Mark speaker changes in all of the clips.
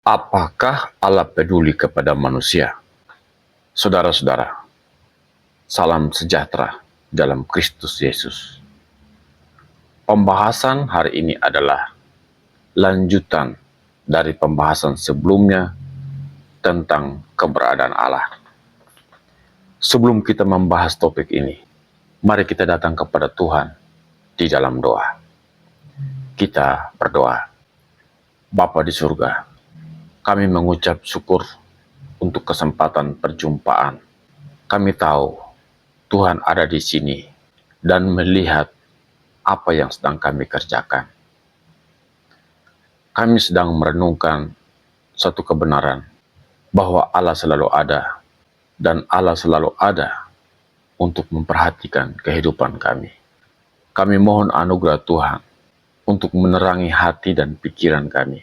Speaker 1: Apakah Allah peduli kepada manusia? Saudara-saudara, salam sejahtera dalam Kristus Yesus. Pembahasan hari ini adalah lanjutan dari pembahasan sebelumnya tentang keberadaan Allah. Sebelum kita membahas topik ini, mari kita datang kepada Tuhan di dalam doa. Kita berdoa. Bapa di surga, kami mengucap syukur untuk kesempatan perjumpaan. Kami tahu Tuhan ada di sini dan melihat apa yang sedang kami kerjakan. Kami sedang merenungkan satu kebenaran bahwa Allah selalu ada dan Allah selalu ada untuk memperhatikan kehidupan kami. Kami mohon anugerah Tuhan untuk menerangi hati dan pikiran kami,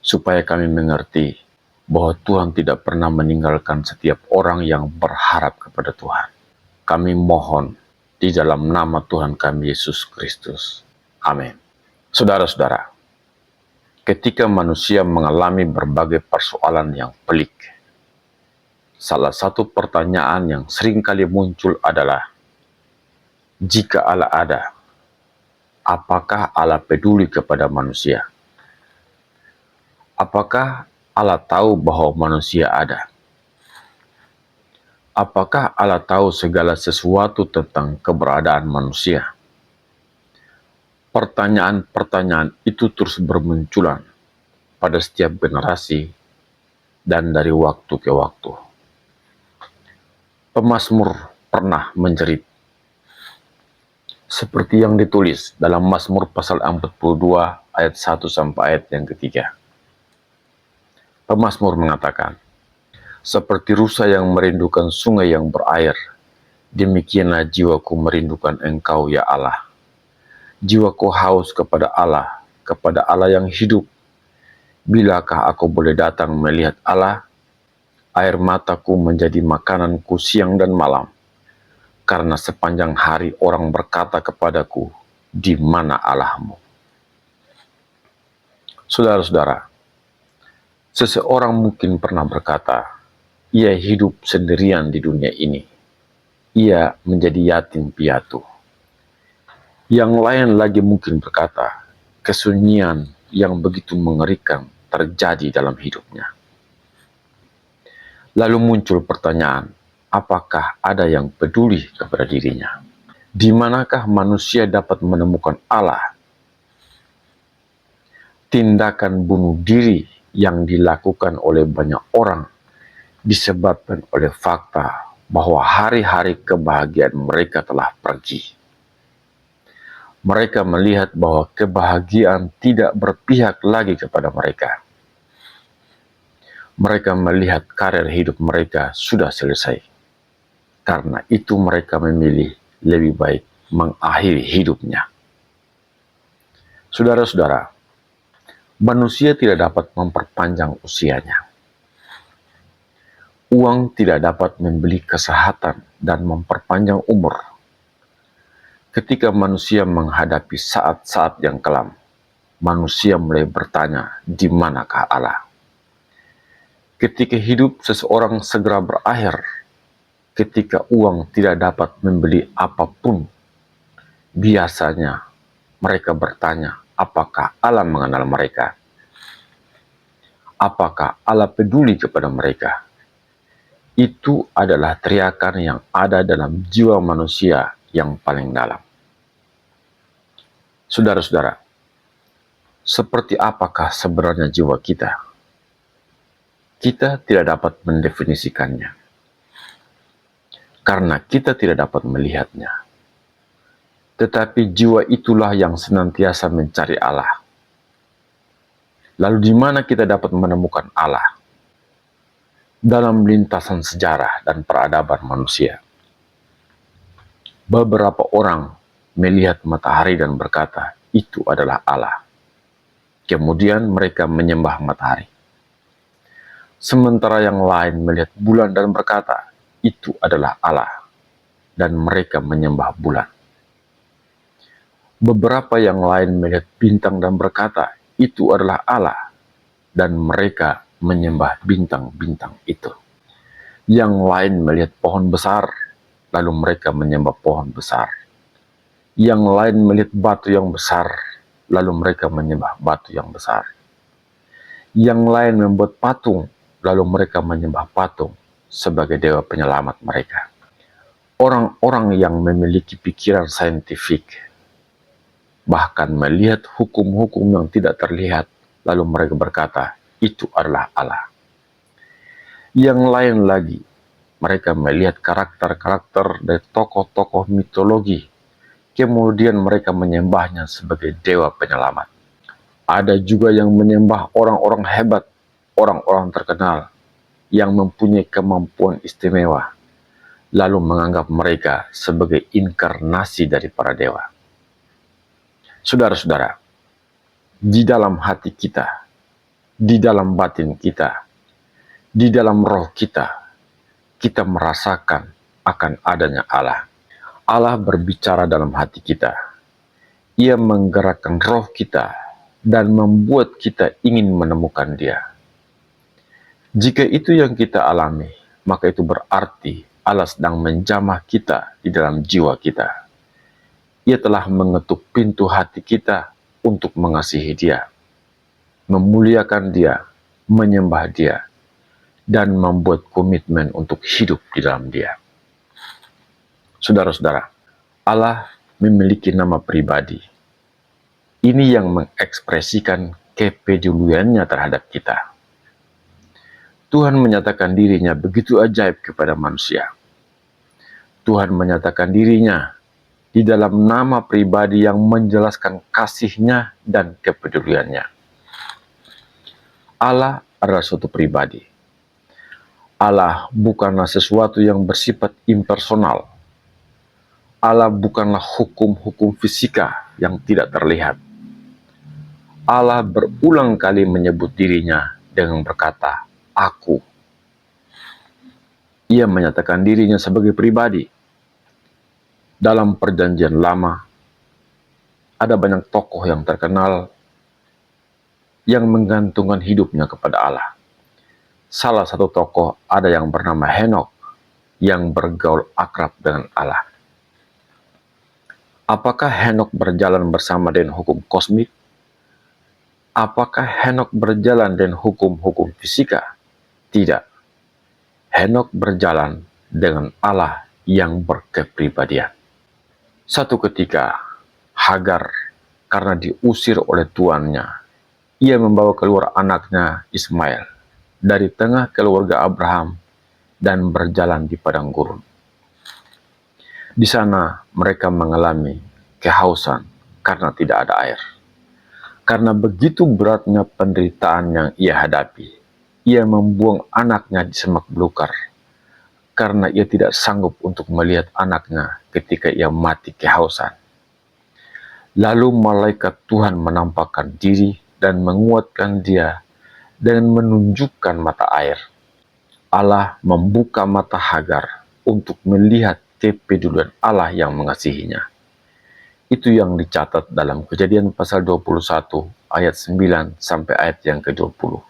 Speaker 1: supaya kami mengerti bahwa Tuhan tidak pernah meninggalkan setiap orang yang berharap kepada Tuhan. Kami mohon di dalam nama Tuhan kami Yesus Kristus. Amin. Saudara-saudara, ketika manusia mengalami berbagai persoalan yang pelik, salah satu pertanyaan yang sering kali muncul adalah, jika Allah ada, apakah Allah peduli kepada manusia? Apakah Allah tahu bahwa manusia ada? Apakah Allah tahu segala sesuatu tentang keberadaan manusia? Pertanyaan-pertanyaan itu terus bermunculan pada setiap generasi dan dari waktu ke waktu. Pemazmur pernah menjerit, seperti yang ditulis dalam Mazmur pasal 42 ayat 1 sampai ayat yang ketiga. Pemazmur mengatakan, seperti rusa yang merindukan sungai yang berair, demikianlah jiwaku merindukan Engkau ya Allah. Jiwaku haus kepada Allah yang hidup. Bilakah aku boleh datang melihat Allah? Air mataku menjadi makananku siang dan malam, karena sepanjang hari orang berkata kepadaku, di mana Allahmu? Saudara-saudara, seseorang mungkin pernah berkata, ia hidup sendirian di dunia ini. Ia menjadi yatim piatu. Yang lain lagi mungkin berkata, kesunyian yang begitu mengerikan terjadi dalam hidupnya. Lalu muncul pertanyaan, apakah ada yang peduli kepada dirinya? Di manakah manusia dapat menemukan Allah? Tindakan bunuh diri yang dilakukan oleh banyak orang disebabkan oleh fakta bahwa hari-hari kebahagiaan mereka telah pergi. Mereka melihat bahwa kebahagiaan tidak berpihak lagi kepada mereka. Mereka melihat karir hidup mereka sudah selesai. Karena itu mereka memilih lebih baik mengakhiri hidupnya. Saudara-saudara, manusia tidak dapat memperpanjang usianya. Uang tidak dapat membeli kesehatan dan memperpanjang umur. Ketika manusia menghadapi saat-saat yang kelam, manusia mulai bertanya, di manakah Allah? Ketika hidup seseorang segera berakhir, ketika uang tidak dapat membeli apapun, biasanya mereka bertanya, apakah Allah mengenal mereka? Apakah Allah peduli kepada mereka? Itu adalah teriakan yang ada dalam jiwa manusia yang paling dalam. Saudara-saudara, seperti apakah sebenarnya jiwa kita? Kita tidak dapat mendefinisikannya, karena kita tidak dapat melihatnya. Tetapi jiwa itulah yang senantiasa mencari Allah. Lalu di mana kita dapat menemukan Allah? Dalam lintasan sejarah dan peradaban manusia. Beberapa orang melihat matahari dan berkata, itu adalah Allah. Kemudian mereka menyembah matahari. Sementara yang lain melihat bulan dan berkata, itu adalah Allah. Dan mereka menyembah bulan. Beberapa yang lain melihat bintang dan berkata, itu adalah Allah. dan mereka menyembah bintang-bintang itu. Yang lain melihat pohon besar, lalu mereka menyembah pohon besar. Yang lain melihat batu yang besar, lalu mereka menyembah batu yang besar. Yang lain membuat patung, lalu mereka menyembah patung sebagai dewa penyelamat mereka. Orang-orang yang memiliki pikiran saintifik, bahkan melihat hukum-hukum yang tidak terlihat, lalu mereka berkata, itu adalah Allah. Yang lain lagi, mereka melihat karakter-karakter dari tokoh-tokoh mitologi, kemudian mereka menyembahnya sebagai dewa penyelamat. Ada juga yang menyembah orang-orang hebat, orang-orang terkenal, yang mempunyai kemampuan istimewa, lalu menganggap mereka sebagai inkarnasi dari para dewa. Saudara-saudara, di dalam hati kita, di dalam batin kita, di dalam roh kita, kita merasakan akan adanya Allah. Allah berbicara dalam hati kita. Ia menggerakkan roh kita dan membuat kita ingin menemukan Dia. Jika itu yang kita alami, maka itu berarti Allah sedang menjamah kita di dalam jiwa kita. Ia telah mengetuk pintu hati kita untuk mengasihi Dia, memuliakan Dia, menyembah Dia, dan membuat komitmen untuk hidup di dalam Dia. Saudara-saudara, Allah memiliki nama pribadi. Ini yang mengekspresikan kepeduliannya terhadap kita. Tuhan menyatakan dirinya begitu ajaib kepada manusia. Tuhan menyatakan dirinya di dalam nama pribadi yang menjelaskan kasihnya dan kepeduliannya. Allah adalah suatu pribadi. Allah bukanlah sesuatu yang bersifat impersonal. Allah bukanlah hukum-hukum fisika yang tidak terlihat. Allah berulang kali menyebut dirinya dengan berkata, Aku. Ia menyatakan dirinya sebagai pribadi. Dalam perjanjian lama, ada banyak tokoh yang terkenal yang menggantungkan hidupnya kepada Allah. Salah satu tokoh ada yang bernama Henokh, yang bergaul akrab dengan Allah. Apakah Henokh berjalan bersama dengan hukum kosmik? Apakah Henokh berjalan dengan hukum-hukum fisika? Tidak. Henokh berjalan dengan Allah yang berkepribadian. Satu ketika, Hagar, karena diusir oleh tuannya, ia membawa keluar anaknya Ismail dari tengah keluarga Abraham dan berjalan di padang gurun. Di sana mereka mengalami kehausan karena tidak ada air. Karena begitu beratnya penderitaan yang ia hadapi, ia membuang anaknya di semak belukar karena ia tidak sanggup untuk melihat anaknya ketika ia mati kehausan. Lalu malaikat Tuhan menampakkan diri dan menguatkan dia dengan menunjukkan mata air. Allah membuka mata Hagar untuk melihat kepedulian Allah yang mengasihinya. Itu yang dicatat dalam Kejadian pasal 21 ayat 9 sampai ayat yang ke-20.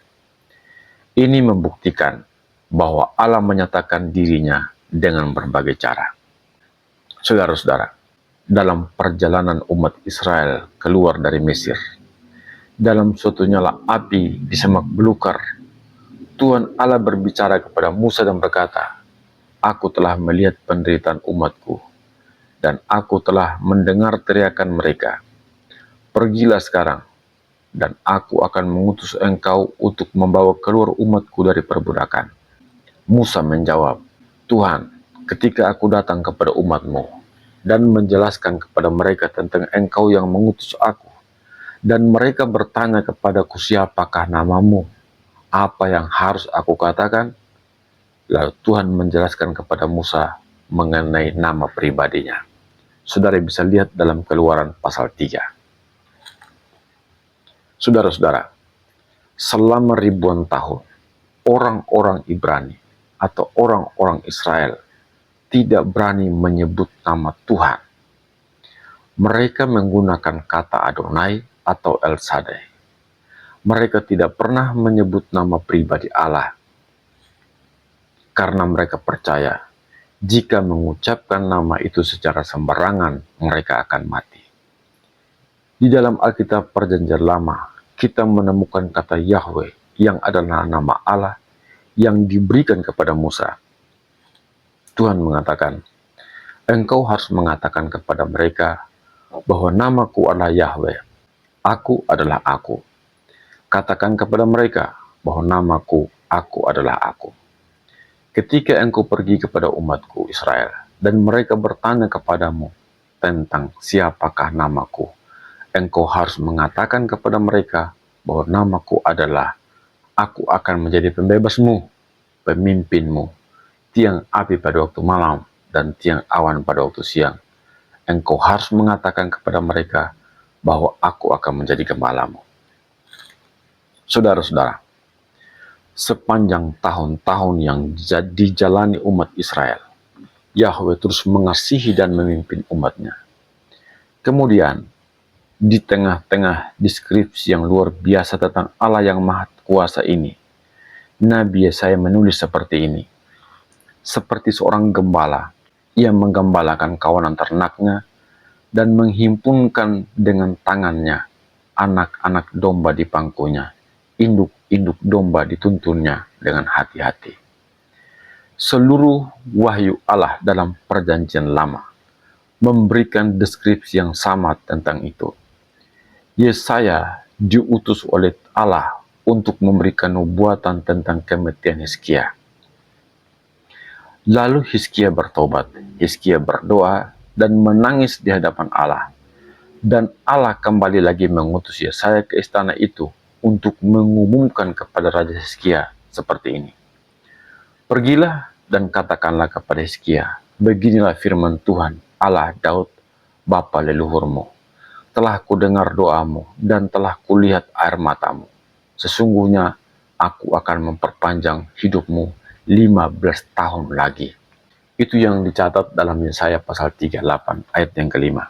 Speaker 1: Ini membuktikan bahwa Allah menyatakan dirinya dengan berbagai cara. Saudara-saudara, dalam perjalanan umat Israel keluar dari Mesir, dalam suatu nyala api di semak belukar, Tuhan Allah berbicara kepada Musa dan berkata, Aku telah melihat penderitaan umatku, dan aku telah mendengar teriakan mereka. Pergilah sekarang, dan aku akan mengutus engkau untuk membawa keluar umatku dari perbudakan. Musa menjawab, Tuhan, ketika aku datang kepada umatmu, dan menjelaskan kepada mereka tentang engkau yang mengutus aku, dan mereka bertanya kepadaku siapakah namamu, apa yang harus aku katakan? Lalu Tuhan menjelaskan kepada Musa mengenai nama pribadinya. Saudara bisa lihat dalam Keluaran pasal 3. Saudara-saudara, selama ribuan tahun, orang-orang Ibrani atau orang-orang Israel tidak berani menyebut nama Tuhan. Mereka menggunakan kata Adonai atau El Shaddai. Mereka tidak pernah menyebut nama pribadi Allah, karena mereka percaya jika mengucapkan nama itu secara sembarangan, mereka akan mati. Di dalam Alkitab Perjanjian Lama, kita menemukan kata Yahweh yang adalah nama Allah yang diberikan kepada Musa. Tuhan mengatakan, engkau harus mengatakan kepada mereka bahwa namaku adalah Yahweh, aku adalah aku. Katakan kepada mereka bahwa namaku, aku adalah aku. Ketika engkau pergi kepada umatku Israel, dan mereka bertanya kepadamu tentang siapakah namaku, engkau harus mengatakan kepada mereka bahwa namaku adalah, aku akan menjadi pembebasmu, pemimpinmu, tiang api pada waktu malam, dan tiang awan pada waktu siang. Engkau harus mengatakan kepada mereka bahwa aku akan menjadi gembalamu. Saudara-saudara, sepanjang tahun-tahun yang dijalani umat Israel, Yahweh terus mengasihi dan memimpin umatnya. Kemudian, di tengah-tengah deskripsi yang luar biasa tentang Allah yang Maha Kuasa ini, Nabi Yesaya menulis seperti ini. Seperti seorang gembala, ia menggembalakan kawanan ternaknya dan menghimpunkan dengan tangannya anak-anak domba di pangkunya, induk-induk domba dituntunnya dengan hati-hati. Seluruh wahyu Allah dalam Perjanjian Lama memberikan deskripsi yang sama tentang itu. Yesaya diutus oleh Allah untuk memberikan nubuatan tentang kematian Hizkia. Lalu Hizkia bertobat, Hizkia berdoa dan menangis di hadapan Allah. Dan Allah kembali lagi mengutus Yesaya ke istana itu untuk mengumumkan kepada Raja Hizkia seperti ini. Pergilah dan katakanlah kepada Hizkia, beginilah firman Tuhan Allah Daud, bapa leluhurmu. Telah kudengar doamu dan telah kulihat air matamu. Sesungguhnya aku akan memperpanjang hidupmu 15 tahun lagi. Itu yang dicatat dalam Yesaya pasal 38 ayat yang kelima.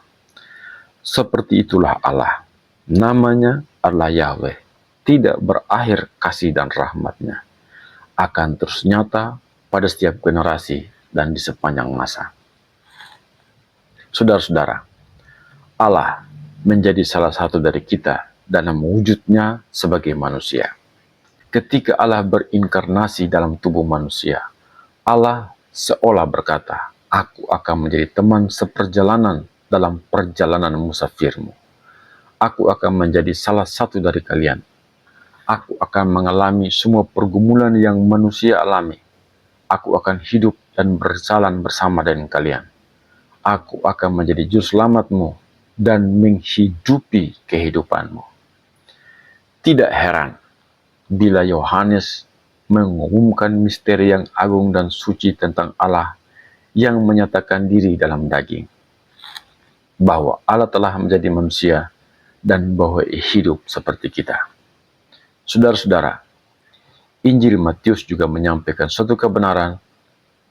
Speaker 1: Seperti itulah Allah. Namanya adalah Yahweh. Tidak berakhir kasih dan rahmatnya. Akan terus nyata pada setiap generasi dan di sepanjang masa. Saudara-saudara, Allah menjadi salah satu dari kita dalam wujudnya sebagai manusia. Ketika Allah berinkarnasi dalam tubuh manusia, Allah seolah berkata, aku akan menjadi teman seperjalanan dalam perjalanan musafirmu. Aku akan menjadi salah satu dari kalian. Aku akan mengalami semua pergumulan yang manusia alami. Aku akan hidup dan berjalan bersama dengan kalian. Aku akan menjadi juru selamatmu dan menghidupi kehidupanmu. Tidak heran bila Yohanes mengumumkan misteri yang agung dan suci tentang Allah yang menyatakan diri dalam daging, bahwa Allah telah menjadi manusia dan bahwa hidup seperti kita. Saudara-saudara, Injil Matius juga menyampaikan suatu kebenaran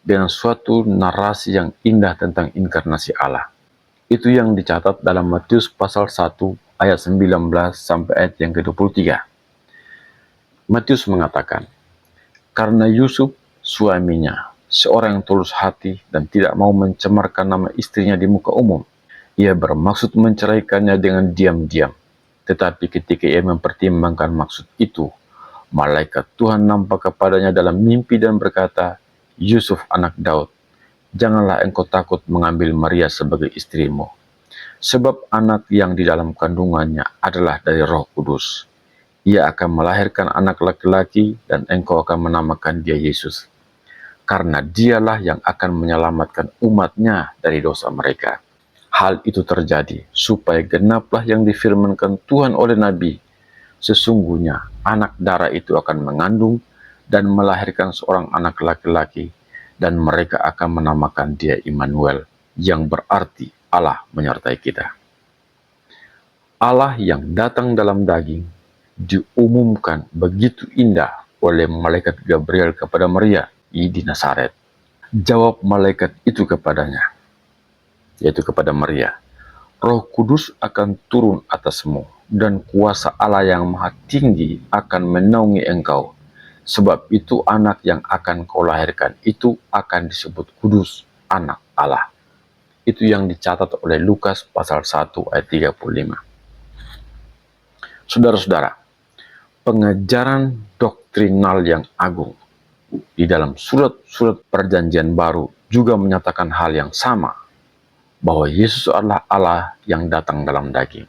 Speaker 1: dengan suatu narasi yang indah tentang inkarnasi Allah. Itu yang dicatat dalam Matius pasal 1 ayat 19 sampai ayat yang ke-23. Matius mengatakan, karena Yusuf suaminya seorang yang tulus hati dan tidak mau mencemarkan nama istrinya di muka umum, ia bermaksud menceraikannya dengan diam-diam. Tetapi ketika ia mempertimbangkan maksud itu, malaikat Tuhan nampak kepadanya dalam mimpi dan berkata, Yusuf anak Daud, janganlah engkau takut mengambil Maria sebagai istrimu, sebab anak yang di dalam kandungannya adalah dari Roh Kudus. Ia akan melahirkan anak laki-laki dan engkau akan menamakan dia Yesus, karena dialah yang akan menyelamatkan umatnya dari dosa mereka. Hal itu terjadi supaya genaplah yang difirmankan Tuhan oleh Nabi. Sesungguhnya anak darah itu akan mengandung dan melahirkan seorang anak laki-laki, dan mereka akan menamakan dia Immanuel, yang berarti Allah menyertai kita. Allah yang datang dalam daging diumumkan begitu indah oleh malaikat Gabriel kepada Maria di Nazaret. Jawab malaikat itu kepadanya, yaitu kepada Maria, Roh Kudus akan turun atasmu dan kuasa Allah yang maha tinggi akan menaungi engkau. Sebab itu anak yang akan kau lahirkan itu akan disebut kudus, anak Allah. Itu yang dicatat oleh Lukas pasal 1 ayat 35. Saudara-saudara, pengajaran doktrinal yang agung di dalam surat-surat perjanjian baru juga menyatakan hal yang sama, bahwa Yesus adalah Allah yang datang dalam daging.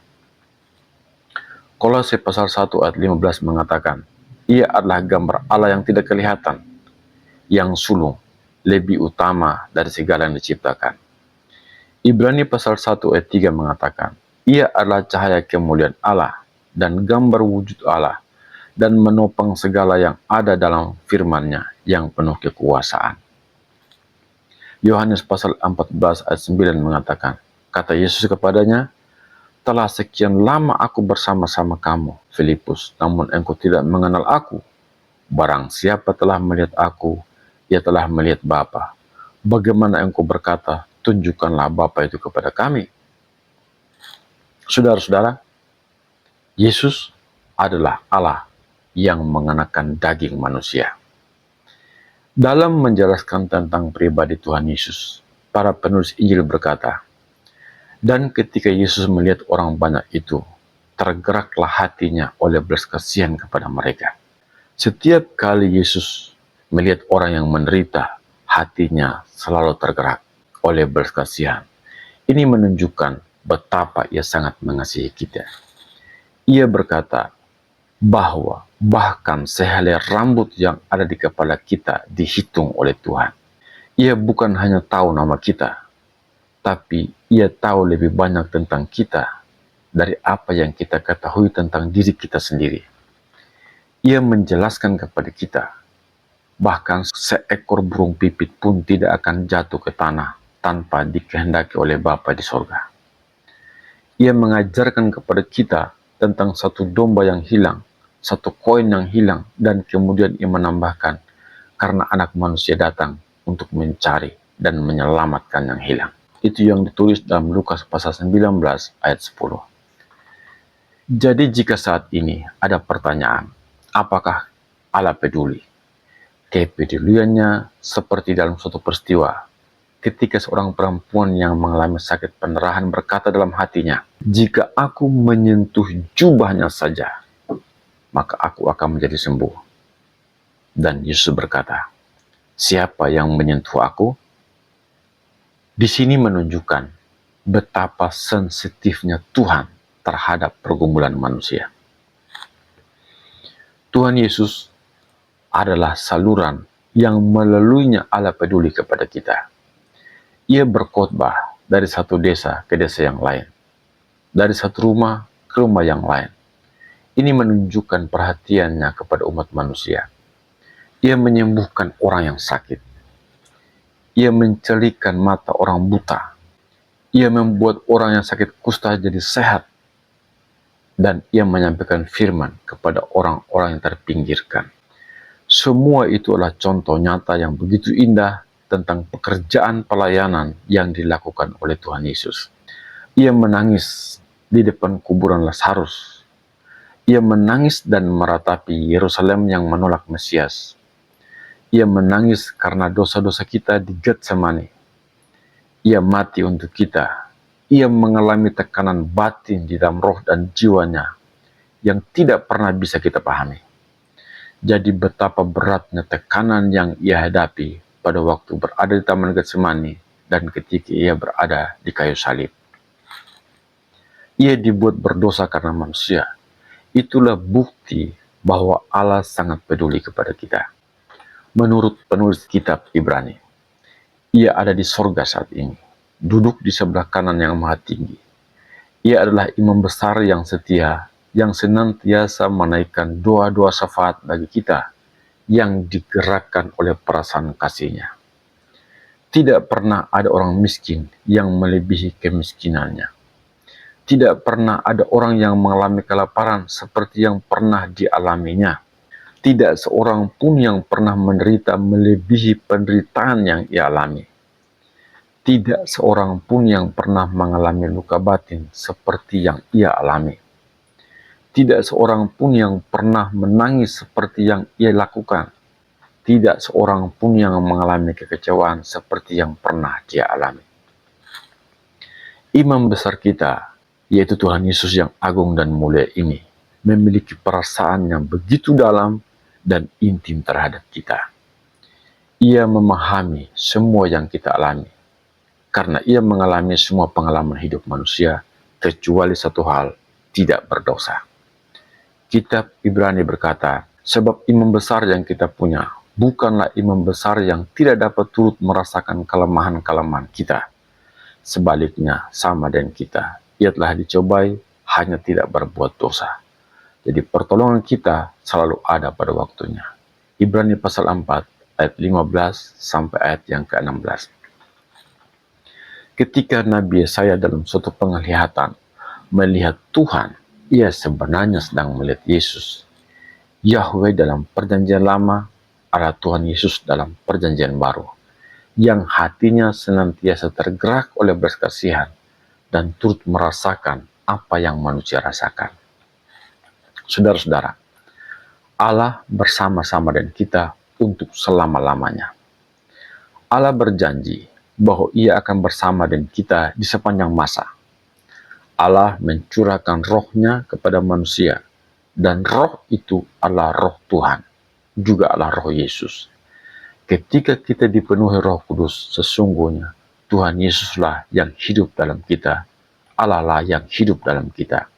Speaker 1: Kolose pasal 1 ayat 15 mengatakan, Ia adalah gambar Allah yang tidak kelihatan, yang sulung, lebih utama dari segala yang diciptakan. Ibrani pasal 1 ayat 3 mengatakan, Ia adalah cahaya kemuliaan Allah dan gambar wujud Allah, dan menopang segala yang ada dalam firman-Nya yang penuh kekuasaan. Yohanes pasal 14 ayat 9 mengatakan, kata Yesus kepadanya, telah sekian lama aku bersama-sama kamu, Filipus, namun engkau tidak mengenal aku. Barang siapa telah melihat aku, ia telah melihat Bapa. Bagaimana engkau berkata, tunjukkanlah Bapa itu kepada kami? Saudara-saudara, Yesus adalah Allah yang mengenakan daging manusia. Dalam menjelaskan tentang pribadi Tuhan Yesus, para penulis Injil berkata, dan ketika Yesus melihat orang banyak itu, tergeraklah hatinya oleh belas kasihan kepada mereka. Setiap kali Yesus melihat orang yang menderita, hatinya selalu tergerak oleh belas kasihan. Ini menunjukkan betapa Ia sangat mengasihi kita. Ia berkata bahwa bahkan sehelai rambut yang ada di kepala kita dihitung oleh Tuhan. Ia bukan hanya tahu nama kita, tapi Ia tahu lebih banyak tentang kita dari apa yang kita ketahui tentang diri kita sendiri. Ia menjelaskan kepada kita, bahkan seekor burung pipit pun tidak akan jatuh ke tanah tanpa dikehendaki oleh Bapa di sorga. Ia mengajarkan kepada kita tentang satu domba yang hilang, satu koin yang hilang, dan kemudian Ia menambahkan, karena anak manusia datang untuk mencari dan menyelamatkan yang hilang. Itu yang ditulis dalam Lukas pasal 19 ayat 10. Jadi jika saat ini ada pertanyaan, apakah Allah peduli? Kepeduliannya seperti dalam suatu peristiwa, ketika seorang perempuan yang mengalami sakit pendarahan berkata dalam hatinya, jika aku menyentuh jubahnya saja, maka aku akan menjadi sembuh. Dan Yesus berkata, siapa yang menyentuh aku? Di sini menunjukkan betapa sensitifnya Tuhan terhadap pergumulan manusia. Tuhan Yesus adalah saluran yang melaluinya Allah peduli kepada kita. Ia berkhotbah dari satu desa ke desa yang lain, dari satu rumah ke rumah yang lain. Ini menunjukkan perhatiannya kepada umat manusia. Ia menyembuhkan orang yang sakit. Ia mencelikan mata orang buta. Ia membuat orang yang sakit kusta jadi sehat. Dan Ia menyampaikan firman kepada orang-orang yang terpinggirkan. Semua itu adalah contoh nyata yang begitu indah tentang pekerjaan pelayanan yang dilakukan oleh Tuhan Yesus. Ia menangis di depan kuburan Lazarus. Ia menangis dan meratapi Yerusalem yang menolak Mesias. Ia menangis karena dosa-dosa kita di Getsemani. Ia mati untuk kita. Ia mengalami tekanan batin di dalam roh dan jiwanya yang tidak pernah bisa kita pahami. Jadi betapa beratnya tekanan yang Ia hadapi pada waktu berada di Taman Getsemani dan ketika Ia berada di kayu salib. Ia dibuat berdosa karena manusia. Itulah bukti bahwa Allah sangat peduli kepada kita. Menurut penulis kitab Ibrani, Ia ada di sorga saat ini, duduk di sebelah kanan yang maha tinggi. Ia adalah imam besar yang setia, yang senantiasa menaikkan doa-doa syafaat bagi kita, yang digerakkan oleh perasaan kasih-Nya. Tidak pernah ada orang miskin yang melebihi kemiskinannya. Tidak pernah ada orang yang mengalami kelaparan seperti yang pernah dialaminya. Tidak seorang pun yang pernah menderita melebihi penderitaan yang Ia alami. Tidak seorang pun yang pernah mengalami luka batin seperti yang Ia alami. Tidak seorang pun yang pernah menangis seperti yang ia lakukan. Tidak seorang pun yang mengalami kekecewaan seperti yang pernah dia alami. Imam besar kita, yaitu Tuhan Yesus yang agung dan mulia ini, memiliki perasaan yang begitu dalam dan intim terhadap kita. Ia memahami semua yang kita alami, karena ia mengalami semua pengalaman hidup manusia, kecuali satu hal, tidak berdosa. Kitab Ibrani berkata, sebab imam besar yang kita punya, bukanlah imam besar yang tidak dapat turut merasakan kelemahan-kelemahan kita. Sebaliknya, sama dengan kita, ia telah dicobai, hanya tidak berbuat dosa. Jadi pertolongan kita selalu ada pada waktunya. Ibrani pasal 4, ayat 15 sampai ayat yang ke-16. Ketika Nabi Yesaya dalam suatu penglihatan melihat Tuhan, ia sebenarnya sedang melihat Yesus. Yahweh dalam perjanjian lama adalah Tuhan Yesus dalam perjanjian baru, yang hatinya senantiasa tergerak oleh belas kasihan dan turut merasakan apa yang manusia rasakan. Saudara-saudara, Allah bersama-sama dengan kita untuk selama-lamanya. Allah berjanji bahwa Ia akan bersama dengan kita di sepanjang masa. Allah mencurahkan roh-Nya kepada manusia, dan roh itu adalah roh Tuhan, juga adalah roh Yesus. Ketika kita dipenuhi Roh Kudus, sesungguhnya Tuhan Yesuslah yang hidup dalam kita, Allah lah yang hidup dalam kita.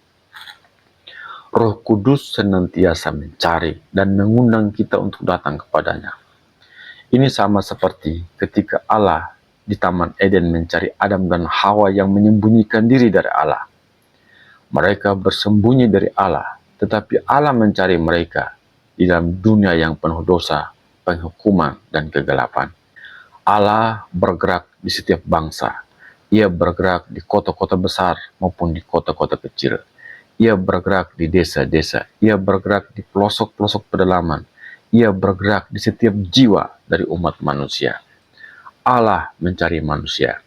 Speaker 1: Roh Kudus senantiasa mencari dan mengundang kita untuk datang kepadanya. Ini sama seperti ketika Allah di Taman Eden mencari Adam dan Hawa yang menyembunyikan diri dari Allah. Mereka bersembunyi dari Allah, tetapi Allah mencari mereka di dalam dunia yang penuh dosa, penghukuman, dan kegelapan. Allah bergerak di setiap bangsa. Ia bergerak di kota-kota besar maupun di kota-kota kecil. Ia bergerak di desa-desa. Ia bergerak di pelosok-pelosok pedalaman. Ia bergerak di setiap jiwa dari umat manusia. Allah mencari manusia.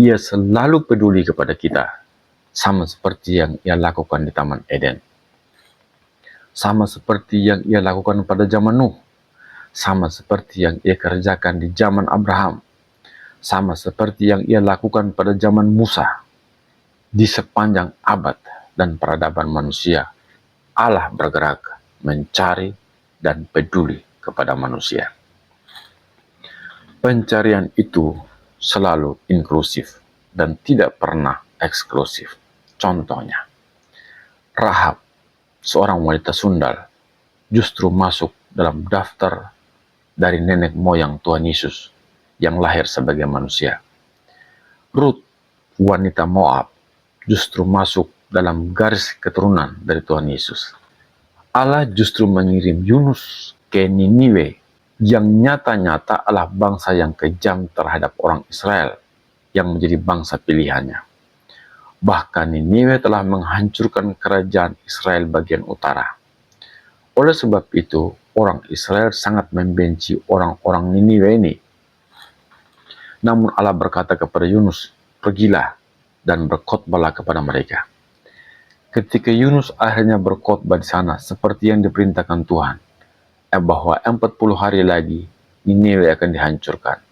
Speaker 1: Ia selalu peduli kepada kita, sama seperti yang Ia lakukan di Taman Eden. Sama seperti yang Ia lakukan pada zaman Nuh. Sama seperti yang Ia kerjakan di zaman Abraham. Sama seperti yang Ia lakukan pada zaman Musa. Di sepanjang abad dan peradaban manusia, Allah bergerak, mencari, dan peduli kepada manusia. Pencarian itu selalu inklusif dan tidak pernah eksklusif. Contohnya, Rahab, seorang wanita sundal, justru masuk dalam daftar dari nenek moyang Tuhan Yesus yang lahir sebagai manusia. Ruth, wanita Moab, justru masuk dalam garis keturunan dari Tuhan Yesus. Allah justru mengirim Yunus ke Niniwe yang nyata-nyata adalah bangsa yang kejam terhadap orang Israel yang menjadi bangsa pilihannya. Bahkan Niniwe telah menghancurkan kerajaan Israel bagian utara. Oleh sebab itu, orang Israel sangat membenci orang-orang Niniwe ini. Namun Allah berkata kepada Yunus, pergilah dan berkhotbahlah kepada mereka. Ketika Yunus akhirnya berkhotbah di sana seperti yang diperintahkan Tuhan, bahwa 40 hari lagi Niniwe akan dihancurkan.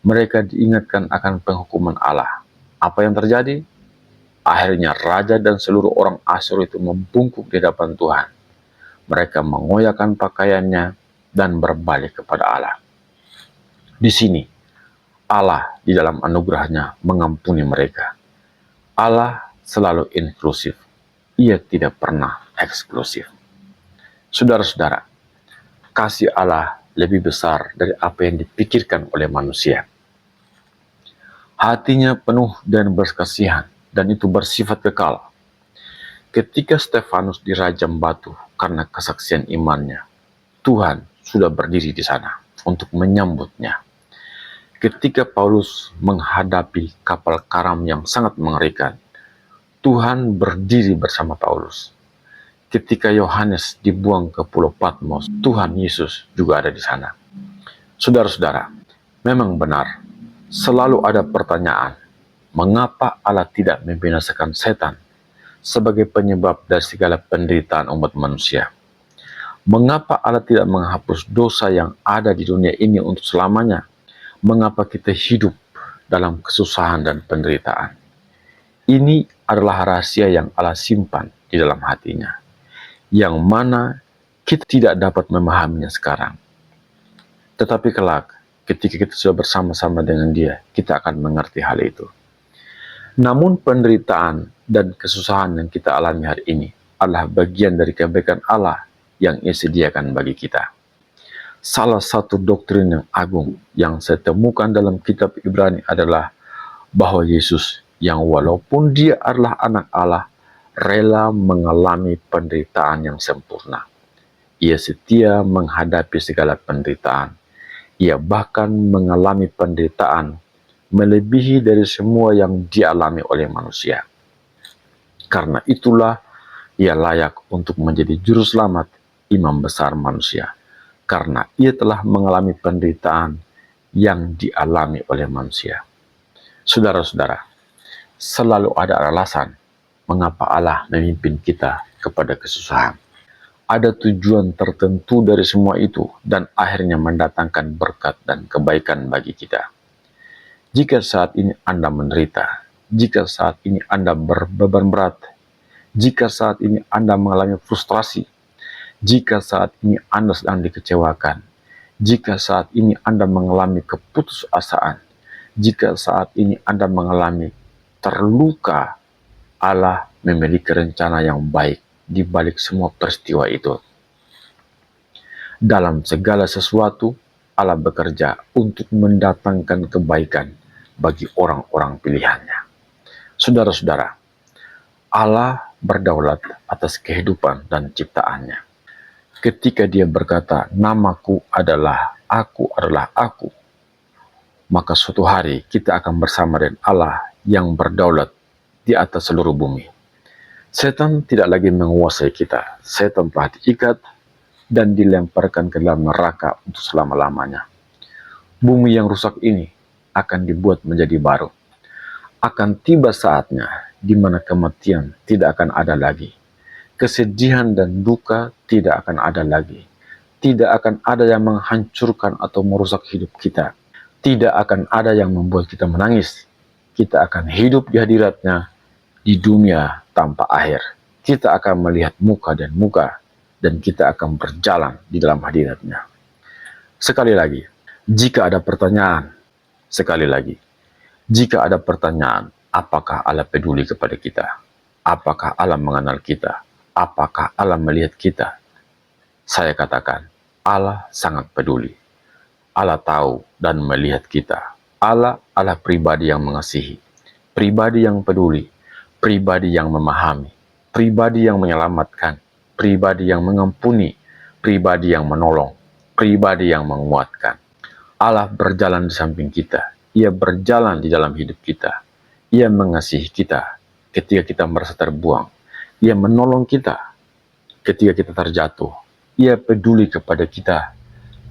Speaker 1: Mereka diingatkan akan penghukuman Allah. Apa yang terjadi? Akhirnya raja dan seluruh orang Asyur itu membungkuk di hadapan Tuhan. Mereka mengoyakkan pakaiannya dan berbalik kepada Allah. Di sini, Allah di dalam anugerahnya mengampuni mereka. Allah selalu inklusif. Ia tidak pernah eksklusif. Saudara-saudara, kasih Allah lebih besar dari apa yang dipikirkan oleh manusia. Hatinya penuh dan berkasihan, dan itu bersifat kekal. Ketika Stefanus dirajam batu karena kesaksian imannya, Tuhan sudah berdiri di sana untuk menyambutnya. Ketika Paulus menghadapi kapal karam yang sangat mengerikan, Tuhan berdiri bersama Paulus. Ketika Yohanes dibuang ke Pulau Patmos, Tuhan Yesus juga ada di sana. Saudara-saudara, memang benar, selalu ada pertanyaan, mengapa Allah tidak membinasakan setan? sebagai penyebab dari segala penderitaan umat manusia. Mengapa Allah tidak menghapus dosa yang ada di dunia ini untuk selamanya? Mengapa kita hidup dalam kesusahan dan penderitaan? Ini adalah rahasia yang Allah simpan di dalam hatinya, yang mana kita tidak dapat memahaminya sekarang. Tetapi kelak, ketika kita sudah bersama-sama dengan Dia, kita akan mengerti hal itu. Namun penderitaan dan kesusahan yang kita alami hari ini adalah bagian dari kebaikan Allah yang Ia sediakan bagi kita. Salah satu doktrin yang agung yang saya temukan dalam kitab Ibrani adalah bahwa Yesus yang walaupun Dia adalah anak Allah, rela mengalami penderitaan yang sempurna. Ia setia menghadapi segala penderitaan. Ia bahkan mengalami penderitaan melebihi dari semua yang dialami oleh manusia. Karena itulah Ia layak untuk menjadi juru selamat, imam besar manusia. Karena Ia telah mengalami penderitaan yang dialami oleh manusia. Saudara-saudara, selalu ada alasan mengapa Allah memimpin kita kepada kesusahan. Ada tujuan tertentu dari semua itu dan akhirnya mendatangkan berkat dan kebaikan bagi kita. Jika saat ini Anda menderita, jika saat ini Anda berbeban berat, jika saat ini Anda mengalami frustrasi, jika saat ini Anda sedang dikecewakan, jika saat ini Anda mengalami keputusasaan, jika saat ini Anda mengalami terluka, Allah memiliki rencana yang baik di balik semua peristiwa itu. Dalam segala sesuatu, Allah bekerja untuk mendatangkan kebaikan bagi orang-orang pilihannya. Saudara-saudara, Allah berdaulat atas kehidupan dan ciptaannya. Ketika Dia berkata, namaku adalah aku, maka suatu hari kita akan bersama dengan Allah yang berdaulat di atas seluruh bumi. Setan tidak lagi menguasai kita. Setan telah diikat dan dilemparkan ke dalam neraka untuk selama-lamanya. Bumi yang rusak ini akan dibuat menjadi baru. Akan tiba saatnya di mana kematian tidak akan ada lagi. Kesedihan dan duka tidak akan ada lagi. Tidak akan ada yang menghancurkan atau merusak hidup kita. Tidak akan ada yang membuat kita menangis. Kita akan hidup di hadiratnya di dunia tanpa akhir. Kita akan melihat muka dan kita akan berjalan di dalam hadiratnya. Sekali lagi, jika ada pertanyaan, apakah Allah peduli kepada kita? Apakah Allah mengenal kita? Apakah Allah melihat kita? Saya katakan, Allah sangat peduli. Allah tahu dan melihat kita. Allah adalah pribadi yang mengasihi, pribadi yang peduli, pribadi yang memahami, pribadi yang menyelamatkan, pribadi yang mengampuni, pribadi yang menolong, pribadi yang menguatkan. Allah berjalan di samping kita. Ia berjalan di dalam hidup kita. Ia mengasihi kita ketika kita merasa terbuang. Ia menolong kita ketika kita terjatuh. Ia peduli kepada kita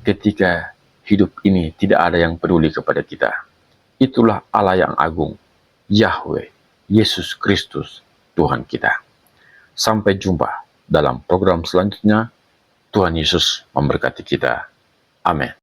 Speaker 1: ketika hidup ini tidak ada yang peduli kepada kita. Itulah Allah yang agung, Yahweh, Yesus Kristus, Tuhan kita. Sampai jumpa dalam program selanjutnya. Tuhan Yesus memberkati kita. Amin.